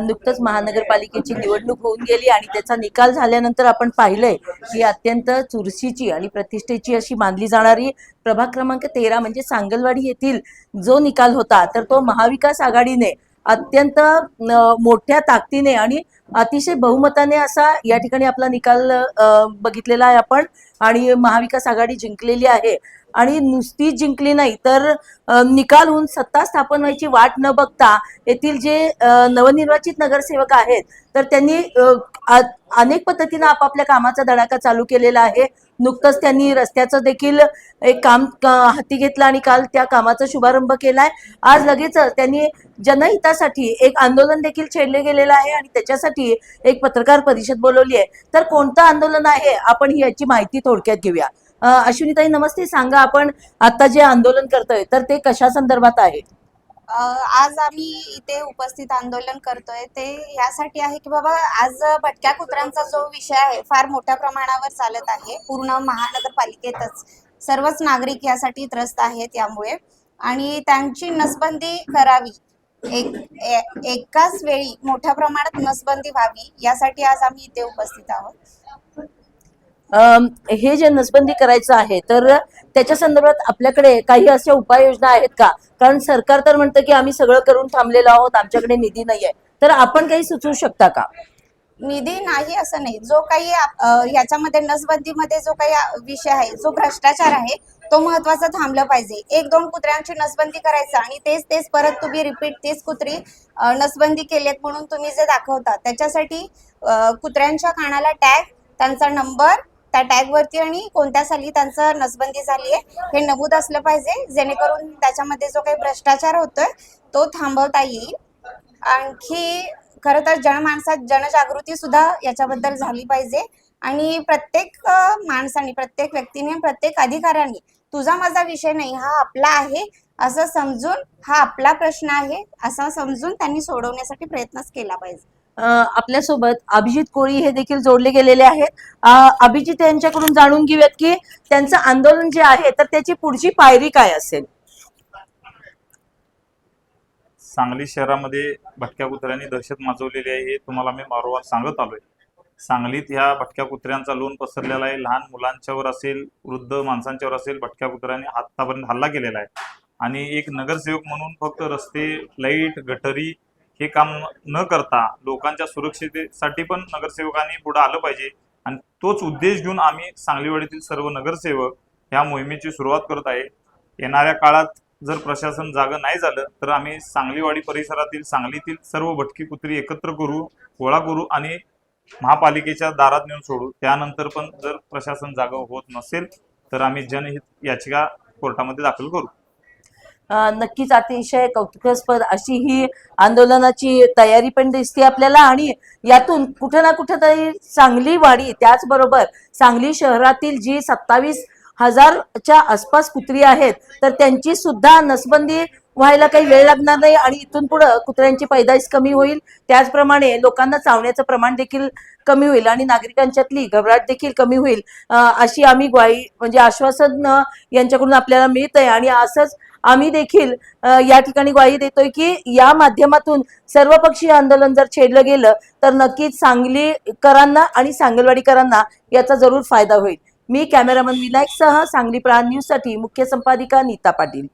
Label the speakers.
Speaker 1: नुकतंच महानगरपालिकेची निवडणूक होऊन गेली आणि त्याचा निकाल झाल्यानंतर आपण पाहिलंय की अत्यंत चुरशीची आणि प्रतिष्ठेची अशी मानली जाणारी प्रभाग क्रमांक 13 म्हणजे सांगलवाडी येथील जो निकाल होता तर तो महाविकास आघाडीने अत्यंत मोठ्या ताकदीने आणि अतिशय बहुमताने असा या ठिकाणी आपला निकाल बघितलेला आहे आपण आणि महाविकास आघाडी जिंकलेली आहे। आणि नुसती जिंकली नाही तर निकाल होऊन सत्ता स्थापन व्हायची वाट न बघता येथील जे नवनिर्वाचित नगरसेवक आहेत तर त्यांनी अनेक पद्धतीने आपापल्या कामाचा धडाका चालू केलेला आहे। नुकतंच त्यांनी रस्त्याचं देखील एक काम हाती घेतलं आणि काल त्या कामाचा शुभारंभ केलाय। आज लगेच त्यांनी जनहितासाठी एक आंदोलन देखील छेडले गेलेलं आहे आणि त्याच्यासाठी एक पत्रकार परिषद बोलवली आहे। तर कोणतं आंदोलन आहे आपण याची माहिती थोडक्यात घेऊया। अश्विनीताई नमस्ते, सांगा आपण आता जे आंदोलन करतोय तर ते कशा संदर्भात आहे?
Speaker 2: आज आम्ही इथे उपस्थित आंदोलन करतोय ते यासाठी आहे की बाबा आज भटक्या कुत्र्यांचा जो विषय आहे फार मोठ्या प्रमाणावर चालत आहे। पूर्ण महानगरपालिकेतच सर्वच नागरिक यासाठी त्रस्त आहेत त्यामुळे, आणि त्यांची नसबंदी करावी, एकाच वेळी मोठ्या प्रमाणात नसबंदी व्हावी यासाठी आज आम्ही इथे उपस्थित आहोत।
Speaker 1: हे जे नसबंदी करायचं आहे तर त्याच्या संदर्भात आपल्याकडे काही अशा उपाययोजना आहेत का? कारण सरकार तर म्हणतं की आम्ही सगळं करून थांबलेलो आहोत, आमच्याकडे निधी नाहीये, तर आपण काही सुचवू शकता का?
Speaker 2: निधी नाही असं नाही, जो काही याच्यामध्ये नसबंदीमध्ये जो काही विषय आहे, जो भ्रष्टाचार आहे तो महत्वाचा थांबलं पाहिजे। एक दोन कुत्र्यांची नसबंदी करायचं आणि तेच तेच परत तुम्ही रिपीट तेच कुत्री नसबंदी केलेत म्हणून तुम्ही जे दाखवता त्याच्यासाठी कुत्र्यांच्या कानाला टॅग, त्यांचा नंबर त्या टॅग वरती आणि कोणत्या साली त्यांचं नसबंदी झाली आहे हे नमूद असलं पाहिजे, जेणेकरून त्याच्यामध्ये जो काही भ्रष्टाचार होतोय तो थांबवता येईल। आणखी खरं तर जनमानसात जनजागृती सुद्धा याच्याबद्दल झाली पाहिजे आणि प्रत्येक माणसाने, प्रत्येक व्यक्तीने, प्रत्येक अधिकाऱ्यांनी तुझा माझा विषय नाही, हा आपला आहे असं समजून, हा आपला प्रश्न आहे असं समजून त्यांनी सोडवण्यासाठी प्रयत्नच केला पाहिजे।
Speaker 1: आपल्यासोबत अभिजित कोळी हे देखील जोडले गेलेले आहेत। अभिजित यांच्याकडून जाणून घेऊयात की त्यांचं आंदोलन जे आहे तर त्याची पुढची पायरी काय असेल?
Speaker 3: सांगली शहरामध्ये भटक्या कुत्र्यांनी दहशत माजवलेली आहे हे तुम्हाला मी वारंवार सांगत आलोय। सांगलीत ह्या भटक्या कुत्र्यांचा लोण पसरलेला आहे। लहान मुलांच्यावर असेल, वृद्ध माणसांच्यावर असेल, भटक्या कुत्र्यांनी आतापर्यंत हल्ला केलेला आहे आणि एक नगरसेवक म्हणून फक्त रस्ते, लाईट, गटरी हे काम न करता लोकांच्या सुरक्षिततेसाठी पण नगरसेवकांनी पुढे आलं पाहिजे आणि तोच उद्देश घेऊन आम्ही सांगलीवाडीतील सर्व नगरसेवक ह्या मोहिमेची सुरुवात करत आहे। येणाऱ्या काळात जर प्रशासन जागं नाही झालं तर आम्ही सांगलीवाडी परिसरातील, सांगलीतील सर्व भटकी कुत्री एकत्र करू, गोळा करू आणि महापालिकेच्या दारात नेऊन सोडू। त्यानंतर पण जर प्रशासन जागं होत नसेल तर आम्ही जनहित याचिका कोर्टामध्ये दाखल करू।
Speaker 1: नक्कीच अतिशय कौतुकास्पद अशी ही आंदोलनाची तयारी पण दिसते आपल्याला आणि यातून कुठे ना कुठे तरी सांगलीवाडी, त्याचबरोबर सांगली शहरातील जी 27,000च्या आसपास कुत्री आहेत तर त्यांची सुद्धा नसबंदी व्हायला काही वेळ लागणार नाही आणि इथून पुढे कुत्र्यांची पैदास कमी होईल, त्याचप्रमाणे लोकांना चावण्याचं प्रमाण देखील कमी होईल आणि नागरिकांच्यातली घबराट देखील कमी होईल अशी आम्ही ग्वाही म्हणजे आश्वासन यांच्याकडून आपल्याला मिळत आहे। आणि असंच आम्ही देखील या ठिकाणी ग्वाही देतोय की या माध्यमातून सर्वपक्षीय आंदोलन जर छेडलं गेलं तर नक्कीच सांगलीकरांना आणि सांगलवाडीकरांना याचा जरूर फायदा होईल। मी कॅमेरामन विनायक सह सांगली प्राण न्यूज साठी मुख्य संपादिका नीता पाटील।